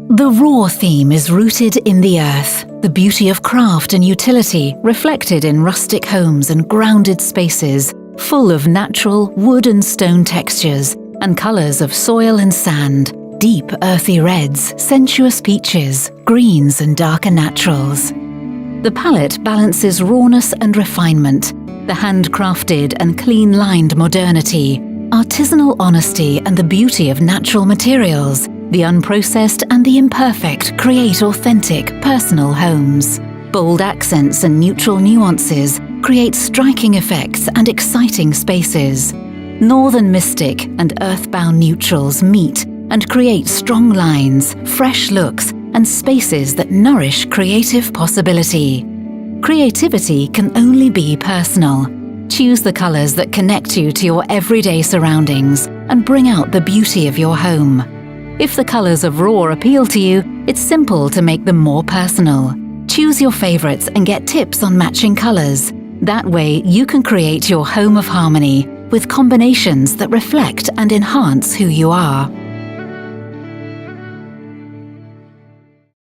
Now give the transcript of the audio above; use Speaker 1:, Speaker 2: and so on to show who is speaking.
Speaker 1: The Raw theme is rooted in the earth, the beauty of craft and utility reflected in rustic homes and grounded spaces, full of natural wood and stone textures and colours of soil and sand, deep earthy reds, sensuous peaches, greens and darker naturals. The palette balances rawness and refinement, the handcrafted and clean-lined modernity, artisanal honesty and the beauty of natural materials. The unprocessed and the imperfect create authentic, personal homes. Bold accents and neutral nuances create striking effects and exciting spaces. Northern mystic and earthbound neutrals meet and create strong lines, fresh looks, and spaces that nourish creative possibility. Creativity can only be personal. Choose the colours that connect you to your everyday surroundings and bring out the beauty of your home. If the colours of Raw appeal to you, it's simple to make them more personal. Choose your favourites and get tips on matching colours. That way, you can create your home of harmony with combinations that reflect and enhance who you are.